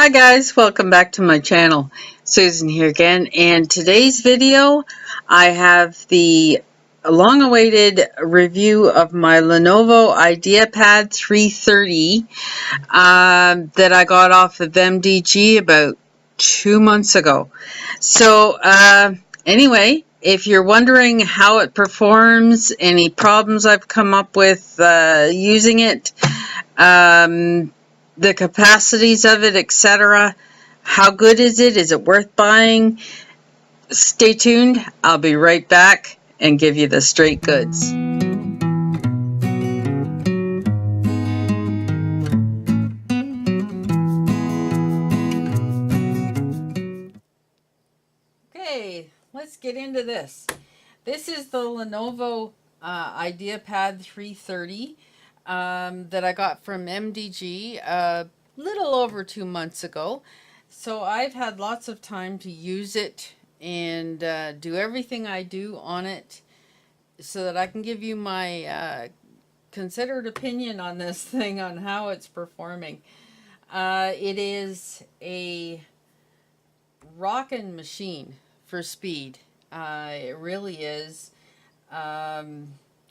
Hi guys, welcome back to my channel. Susan here again, and today's video I have the long-awaited review of my Lenovo Ideapad 330 that I got off of MDG about 2 months ago. So anyway, if you're wondering how it performs, any problems I've come up with using it, the capacities of it, etc. How good is it? Is it worth buying? Stay tuned. I'll be right back and give you the straight goods. Okay, let's get into this. This is the Lenovo Ideapad 330 that I got from MDG a little over 2 months ago. So I've had lots of time to use it and do everything I do on it so that I can give you my considered opinion on this thing, on how it's performing. It is a rockin' machine for speed. It really is.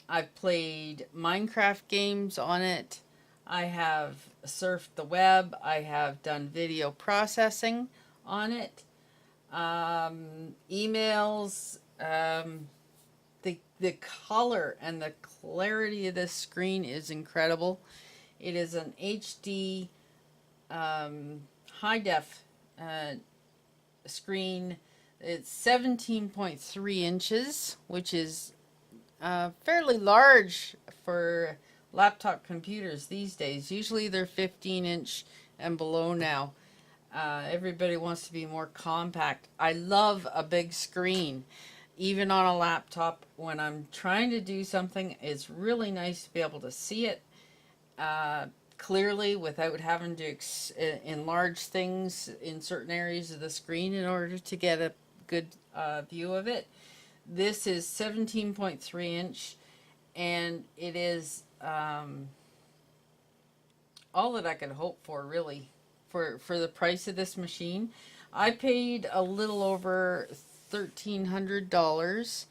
I've played Minecraft games on it. I have surfed the web. I have done video processing on it. Emails. The color and the clarity of this screen is incredible. It is an HD high def screen. It's 17.3 inches, which is fairly large for laptop computers these days. Usually they're 15-inch and below now. Everybody wants to be more compact. I love a big screen. Even on a laptop, when I'm trying to do something, it's really nice to be able to see it clearly without having to enlarge things in certain areas of the screen in order to get a good view of it. This is 17.3 inch, and it is all that I could hope for, really, for the price of this machine. I paid a little over $1,300,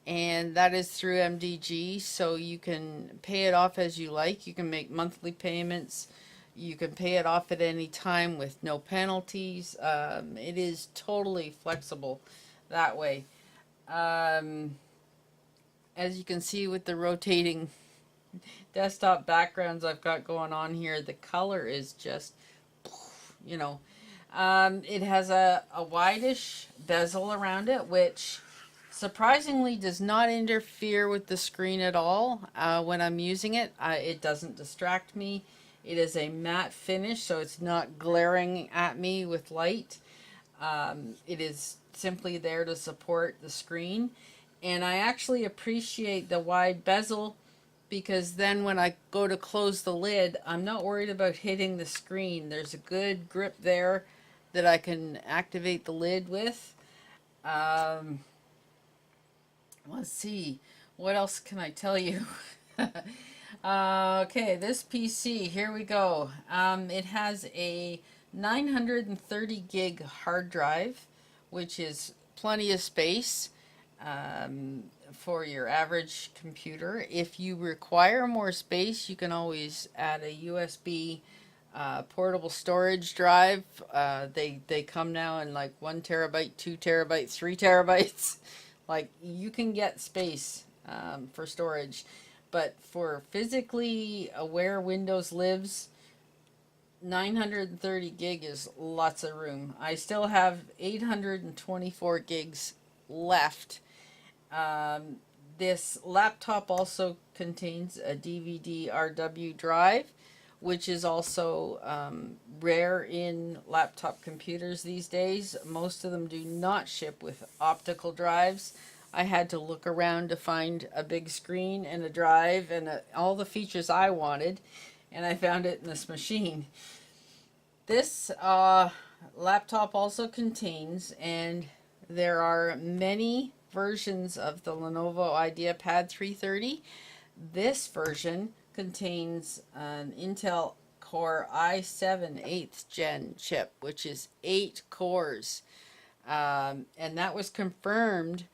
and that is through MDG, so you can pay it off as you like. You can make monthly payments. You can pay it off at any time with no penalties. It is totally flexible that way. As you can see with the rotating desktop backgrounds I've got going on here, the color is just, you know. It has a wideish bezel around it, which surprisingly does not interfere with the screen at all when I'm using it. It doesn't distract me. It is a matte finish, so it's not glaring at me with light. It is simply there to support the screen. And I actually appreciate the wide bezel, because then when I go to close the lid, I'm not worried about hitting the screen. There's a good grip there that I can activate the lid with. Let's see, what else can I tell you? Okay, this PC, here we go. It has a 930 gig hard drive, which is plenty of space for your average computer. If you require more space, you can always add a USB portable storage drive. They come now in like 1 terabyte, 2 terabyte, 3 terabytes. Like, you can get space for storage, but for physically aware Windows lives, 930 gig is lots of room. I still have 824 gigs left. This laptop also contains a DVD-RW drive, which is also rare in laptop computers these days. Most of them do not ship with optical drives. I had to look around to find a big screen and a drive and all the features I wanted, and I found it in this machine. This laptop also contains, and there are many versions of the Lenovo Ideapad 330. This version contains an Intel core i7 8th gen chip, which is 8 cores. And that was confirmed,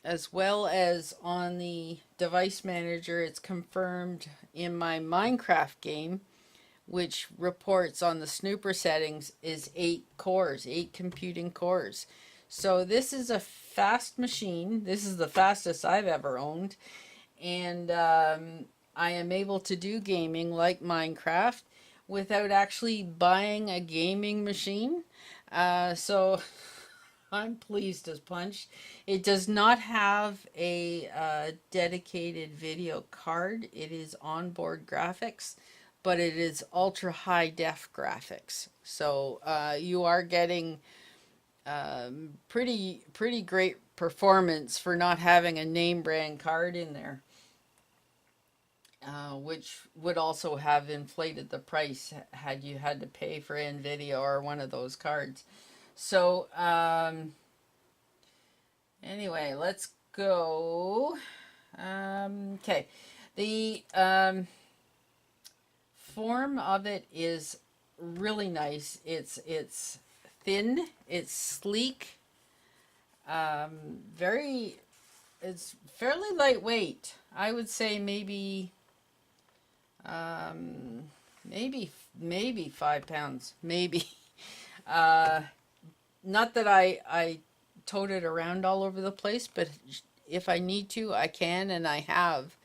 as well as on the device manager. It's confirmed in my Minecraft game, which reports on the snooper settings is 8 cores, 8 computing cores. So this is a fast machine. This is the fastest I've ever owned. And I am able to do gaming like Minecraft without actually buying a gaming machine. So I'm pleased as punch. It does not have a dedicated video card. It is onboard graphics, but it is ultra high def graphics. So you are getting pretty great performance for not having a name brand card in there, which would also have inflated the price had you had to pay for NVIDIA or one of those cards. So anyway, let's go. Okay, the form of it is really nice. It's thin, it's sleek, it's fairly lightweight. I would say maybe 5 pounds, maybe. Not that I tote it around all over the place, but if I need to, I can, and I have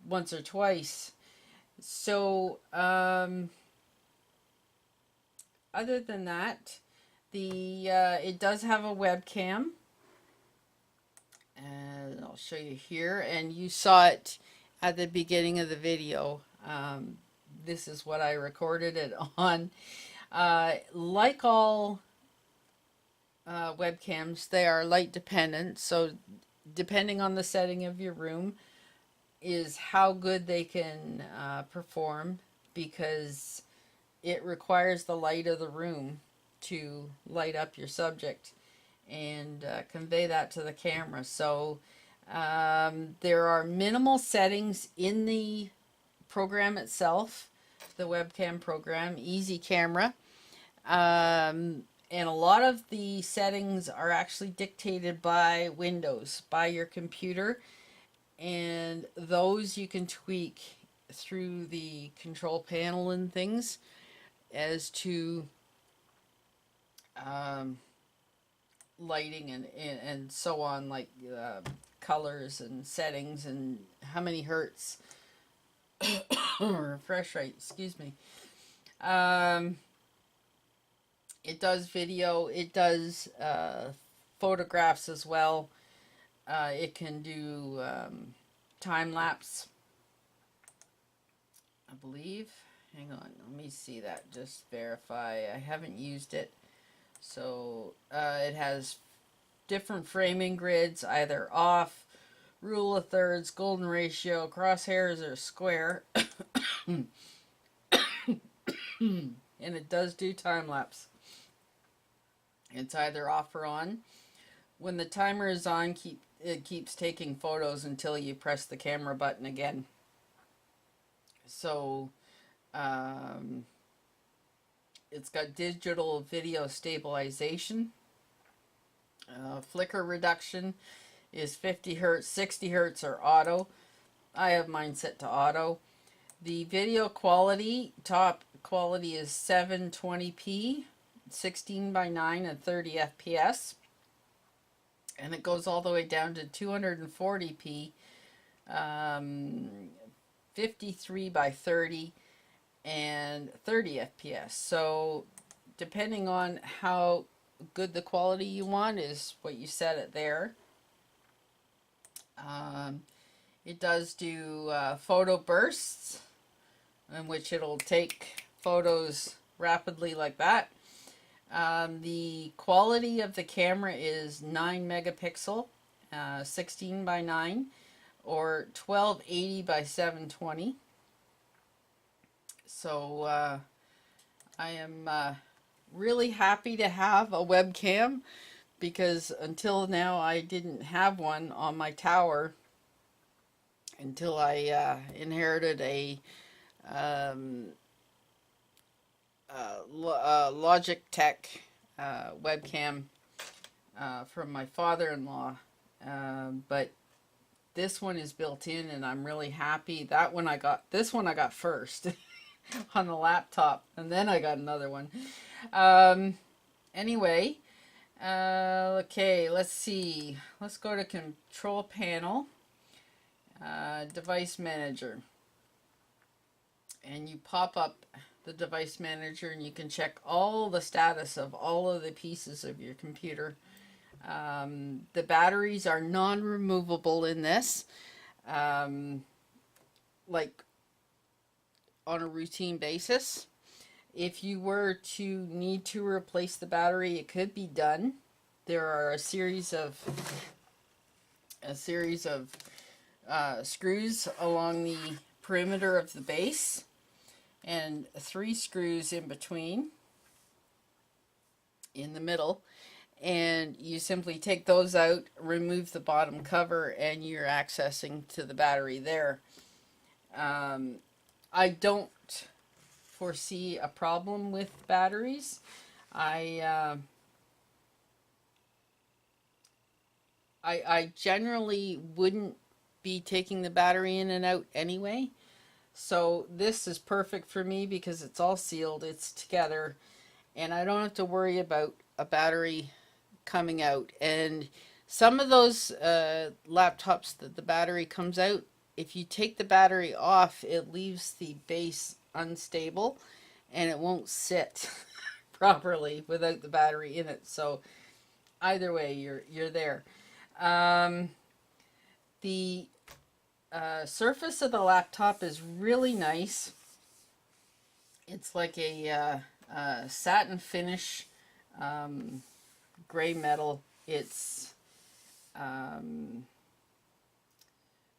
once or twice. So other than that, it does have a webcam, and I'll show you here, and you saw it at the beginning of the video. This is what I recorded it on. Like all webcams, they are light dependent, so depending on the setting of your room is how good they can perform, because it requires the light of the room to light up your subject and convey that to the camera. So there are minimal settings in the program itself, the webcam program, Easy Camera. And a lot of the settings are actually dictated by Windows, by your computer. And those you can tweak through the control panel and things as to lighting and so on, like colors and settings and how many hertz or refresh rate, excuse me. It does video, it does photographs as well. It can do time lapse, I believe. Hang on, let me see that, just verify. I haven't used it. So it has different framing grids, either off, rule of thirds, golden ratio, crosshairs, or square. And it does do time lapse. It's either off or on. When the timer is on, it keeps taking photos until you press the camera button again. So it's got digital video stabilization. Flicker reduction is 50 hertz, 60 hertz, or auto. I have mine set to auto. The video quality, top quality is 720p, 16:9, and 30 FPS. And it goes all the way down to 240p, 53:30, and 30 FPS. So depending on how good the quality you want is what you set it there. It does do photo bursts, in which it'll take photos rapidly like that. The quality of the camera is 9 megapixel, 16:9, or 1280 × 720. So I am really happy to have a webcam, because until now I didn't have one on my tower until I inherited a um, Logitech webcam from my father-in-law, but this one is built in, and I'm really happy. This one I got first on the laptop, and then I got another one. Anyway, okay, let's see. Let's go to Control Panel, Device Manager, and you pop up the Device Manager, and you can check all the status of all of the pieces of your computer. The batteries are non-removable in this, like on a routine basis. If you were to need to replace the battery, it could be done. There are a series of screws along the perimeter of the base, and 3 screws in between, in the middle, and you simply take those out, remove the bottom cover, and you're accessing to the battery there. I don't foresee a problem with batteries. I generally wouldn't be taking the battery in and out anyway. So this is perfect for me because it's all sealed, it's together, and I don't have to worry about a battery coming out. And some of those laptops that the battery comes out, if you take the battery off, it leaves the base unstable and it won't sit properly without the battery in it. So either way, you're there. The surface of the laptop is really nice. It's like a satin finish, gray metal. It's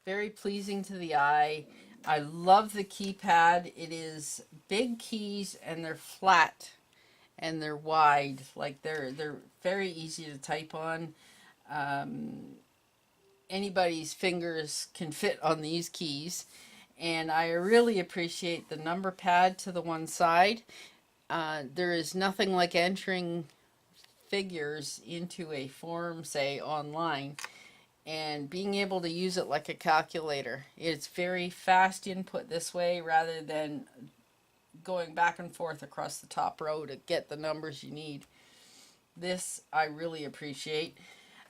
very pleasing to the eye. I love the keypad. It is big keys, and they're flat and they're wide. Like they're very easy to type on. Anybody's fingers can fit on these keys, and I really appreciate the number pad to the one side. There is nothing like entering figures into a form, say online, and being able to use it like a calculator. It's very fast input this way rather than going back and forth across the top row to get the numbers you need. This I really appreciate.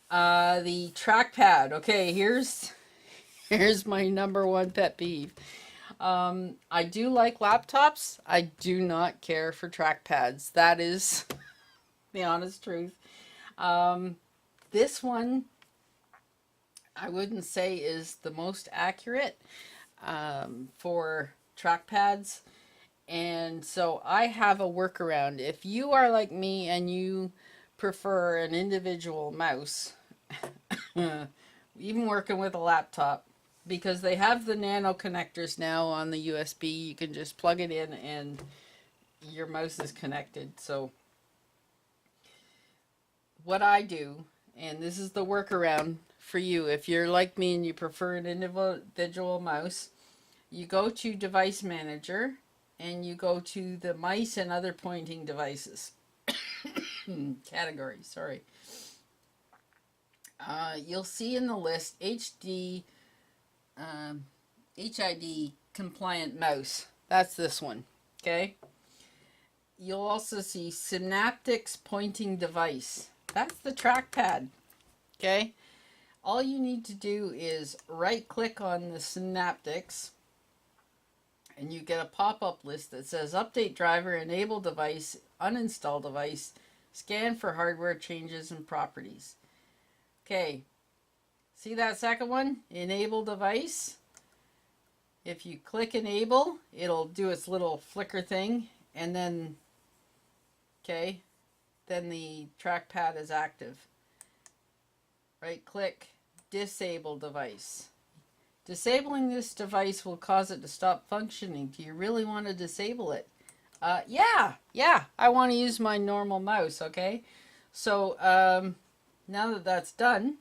The trackpad. Okay, here's my number one pet peeve. I do like laptops. I do not care for trackpads. That is the honest truth. This one, I wouldn't say is the most accurate for trackpads. And so I have a workaround. If you are like me and you prefer an individual mouse, even working with a laptop, because they have the nano connectors now on the USB, you can just plug it in and your mouse is connected. So what I do, and this is the workaround for you, if you're like me and you prefer an individual mouse, you go to Device Manager and you go to the mice and other pointing devices category, sorry. You'll see in the list HID compliant mouse. That's this one. Okay. You'll also see Synaptics pointing device. That's the trackpad. Okay. All you need to do is right click on the Synaptics and you get a pop-up list that says update driver, enable device, uninstall device, scan for hardware changes and properties. Okay, see that second one? Enable device. If you click enable, it'll do its little flicker thing, and then, okay, then the trackpad is active. Right click, disable device. Disabling this device will cause it to stop functioning. Do you really want to disable it? Yeah, I want to use my normal mouse, okay? So, now that that's done,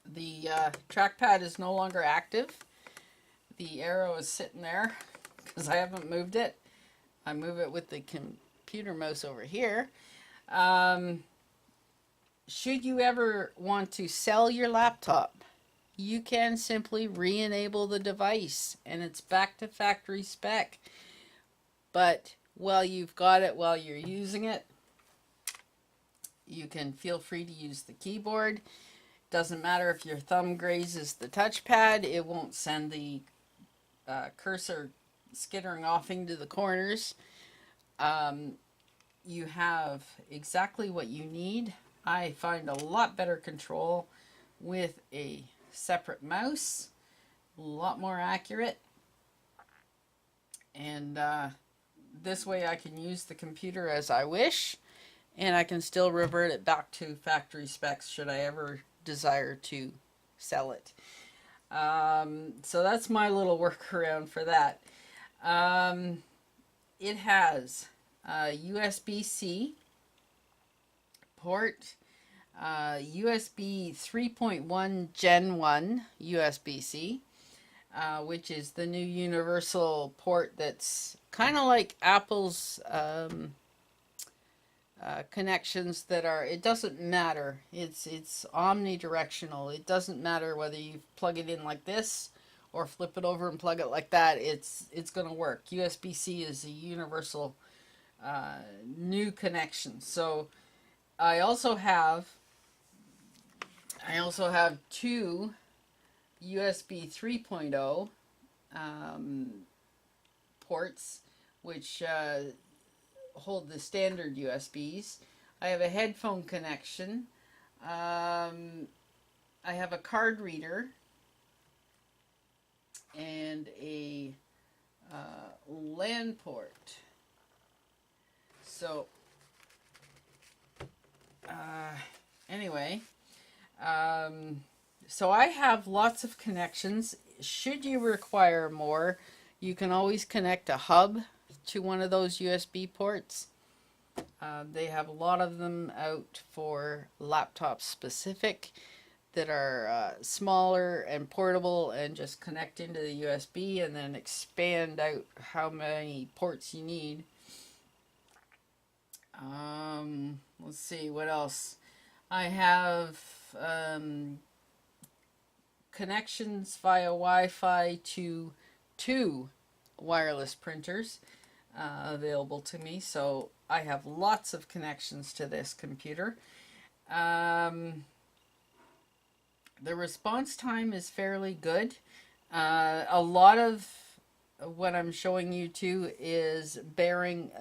the trackpad is no longer active. the arrow is sitting there because I haven't moved it. I move it with the computer mouse over here. Should you ever want to sell your laptop, you can simply re-enable the device and it's back to factory spec. But while you've got it, while you're using it, you can feel free to use the keyboard. Doesn't matter if your thumb grazes the touchpad, it won't send the cursor skittering off into the corners. You have exactly what you need. I find a lot better control with a separate mouse, a lot more accurate, and this way I can use the computer as I wish, and I can still revert it back to factory specs should I ever desire to sell it. So that's my little workaround for that. It has USB-C port, USB 3.1 Gen 1 USB-C, which is the new universal port that's kind of like Apple's connections that are, it doesn't matter, it's omnidirectional. It doesn't matter whether you plug it in like this or flip it over and plug it like that, it's going to work. USB-C is a universal new connection. So I also have two USB 3.0 ports, which hold the standard USBs. I have a headphone connection. I have a card reader and a LAN port. So anyway, so I have lots of connections. Should you require more, you can always connect a hub to one of those USB ports. They have a lot of them out for laptop specific that are smaller and portable, and just connect into the USB and then expand out how many ports you need. Let's see what else. I have connections via Wi-Fi to 2 wireless printers available to me, so I have lots of connections to this computer. The response time is fairly good. A lot of what I'm showing you too is bearing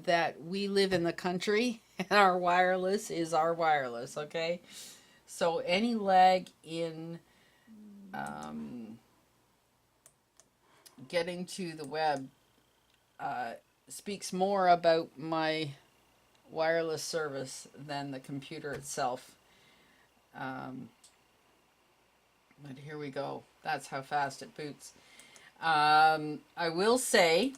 that we live in the country and our wireless is our wireless, okay? So any lag in getting to the web speaks more about my wireless service than the computer itself. But here we go. That's how fast it boots. I will say,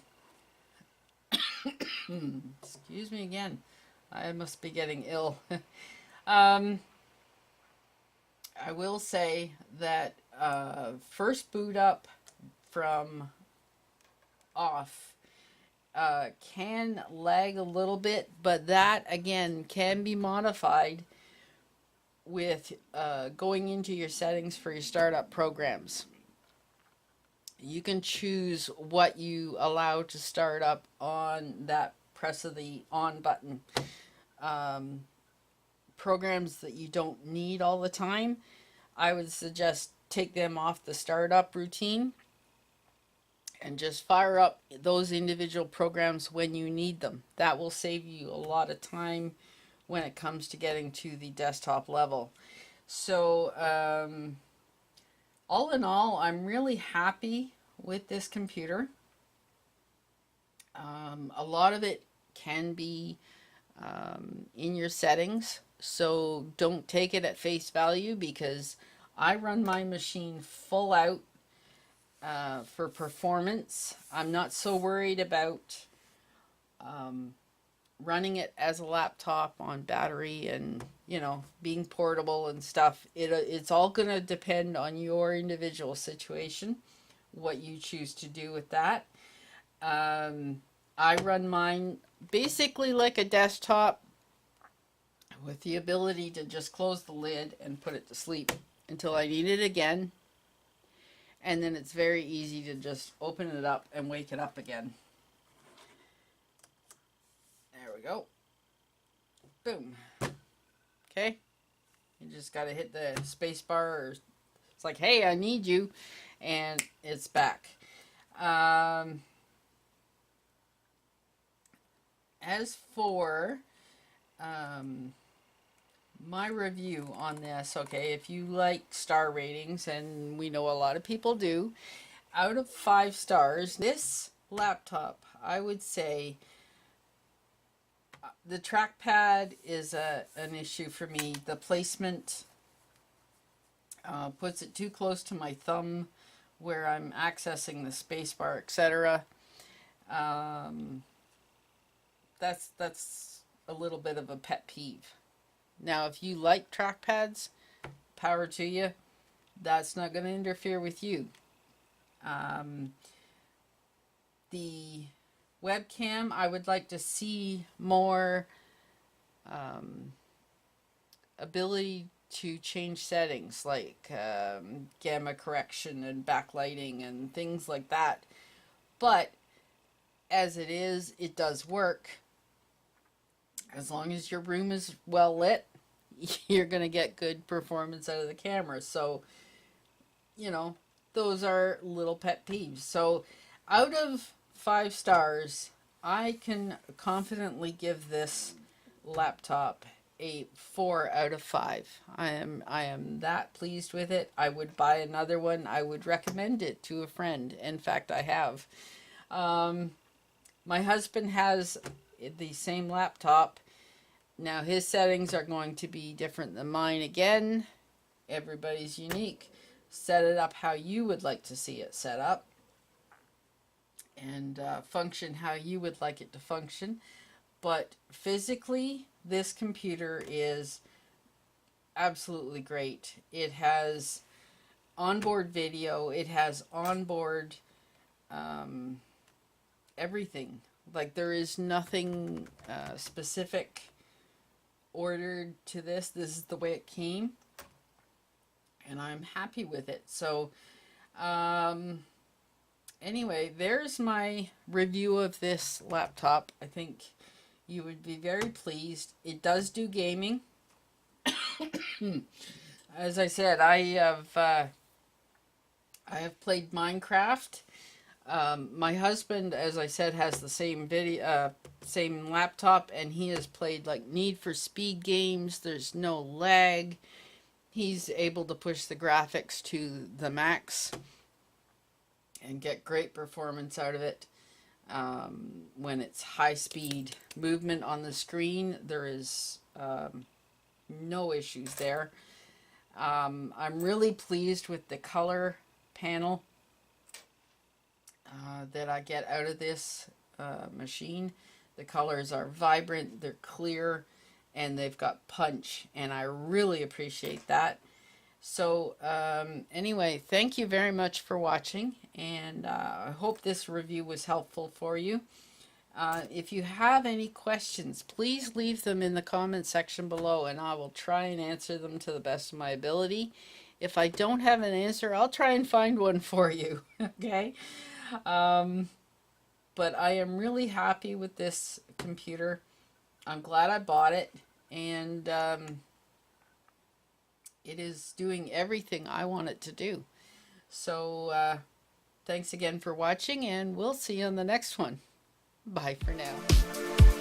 excuse me again, I must be getting ill. I will say that first boot up from off can lag a little bit, but that again can be modified with going into your settings for your startup programs. You can choose what you allow to start up on that press of the on button. Programs that you don't need all the time, I would suggest take them off the startup routine and just fire up those individual programs when you need them. That will save you a lot of time when it comes to getting to the desktop level. So all in all, I'm really happy with this computer. A lot of it can be in your settings, so don't take it at face value, because I run my machine full out for performance. I'm not so worried about running it as a laptop on battery and, you know, being portable and stuff. It's all going to depend on your individual situation, what you choose to do with that. I run mine basically like a desktop with the ability to just close the lid and put it to sleep until I need it again. And then it's very easy to just open it up and wake it up again. There we go. Boom. Okay. You just got to hit the space bar, or it's like, hey, I need you. And it's back. As for my review on this, okay, if you like star ratings, and we know a lot of people do, out of 5 stars, this laptop, I would say the trackpad is an issue for me. The placement puts it too close to my thumb where I'm accessing the spacebar, etc. That's a little bit of a pet peeve. Now, if you like trackpads, power to you. That's not going to interfere with you. The webcam, I would like to see more ability to change settings, like gamma correction and backlighting and things like that. But as it is, it does work. As long as your room is well lit, you're going to get good performance out of the camera. So, you know, those are little pet peeves. So, out of 5 stars, I can confidently give this laptop a 4 out of 5. I am that pleased with it. I would buy another one. I would recommend it to a friend. In fact, I have. My husband has the same laptop. Now, his settings are going to be different than mine again. Everybody's unique. Set it up how you would like to see it set up, and function how you would like it to function. But physically, this computer is absolutely great. It has onboard video. It has onboard everything. Like, there is nothing specific ordered to this. This is the way it came, and I'm happy with it. So anyway, there's my review of this laptop. I think you would be very pleased. It does do gaming. As I said, I have played Minecraft. My husband, as I said, has the same laptop, and he has played like Need for Speed games. There's no lag. He's able to push the graphics to the max and get great performance out of it. When it's high speed movement on the screen, there is no issues there. I'm really pleased with the color panel that I get out of this machine. The colors are vibrant, they're clear, and they've got punch, and I really appreciate that. So anyway, thank you very much for watching, and I hope this review was helpful for you. If you have any questions, please leave them in the comment section below, and I will try and answer them to the best of my ability. If I don't have an answer, I'll try and find one for you, okay? But I am really happy with this computer. I'm glad I bought it, and it is doing everything I want it to do. So thanks again for watching, and we'll see you on the next one. Bye for now.